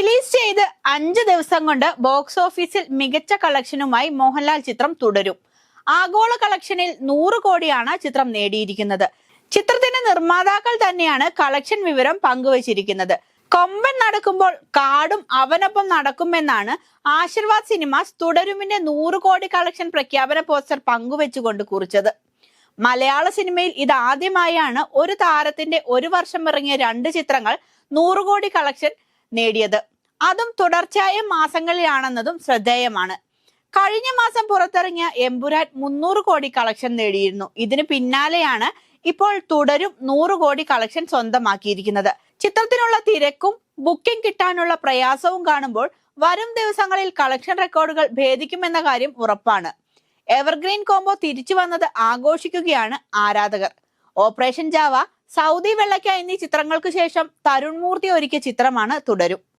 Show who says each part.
Speaker 1: Release ചെയ്ത് 5 ദിവസം കൊണ്ട് ബോക്സ് ഓഫീസിൽ മികച്ച കളക്ഷനുമായി മോഹൻലാൽ ചിത്രം തുടരും. ആഗോള കളക്ഷനിൽ 100 കോടിയാണ് ചിത്രം നേടിയിരിക്കുന്നത്. ചിത്രത്തിന്റെ നിർമ്മാതാക്കൾ തന്നെയാണ് കളക്ഷൻ വിവരം പങ്കുവച്ചിരിക്കുന്നത്. കൊമ്പൻ നടക്കുമ്പോൾ കാടും അവനൊപ്പം നടക്കുമെന്നാണ് ആശീർവാദ് സിനിമാസ് തുടരുമിന്റെ 100 കോടി കളക്ഷൻ പ്രഖ്യാപന പോസ്റ്റർ പങ്കുവെച്ചുകൊണ്ട് കുറിച്ചത്. മലയാള സിനിമയിൽ ഇതാദ്യമായാണ് ഒരു താരത്തിന്റെ ഒരു വർഷം ഇറങ്ങിയ 2 ചിത്രങ്ങൾ 100 കോടി കളക്ഷൻ നേടിയത്. അതും തുടർച്ചയായ മാസങ്ങളിലാണെന്നതും ശ്രദ്ധേയമാണ്. കഴിഞ്ഞ മാസം പുറത്തിറങ്ങിയ എമ്പുരാൻ 300 കോടി കളക്ഷൻ നേടിയിരുന്നു. ഇതിന് പിന്നാലെയാണ് ഇപ്പോൾ തുടരും 100 കോടി കളക്ഷൻ സ്വന്തമാക്കിയിരിക്കുന്നത്. ചിത്രത്തിനുള്ള തിരക്കും ബുക്കിംഗ് കിട്ടാനുള്ള പ്രയാസവും കാണുമ്പോൾ വരും ദിവസങ്ങളിൽ കളക്ഷൻ റെക്കോർഡുകൾ ഭേദിക്കുമെന്ന കാര്യം ഉറപ്പാണ്. എവർഗ്രീൻ കോംബോ തിരിച്ചു വന്നത് ആഘോഷിക്കുകയാണ് ആരാധകർ. ഓപ്പറേഷൻ ജാവ, സൗദി വെള്ളയ്ക്ക എന്നീ ചിത്രങ്ങൾക്ക് ശേഷം തരുൺ മൂർത്തി ഒരുക്കിയ ചിത്രമാണ് തുടരും.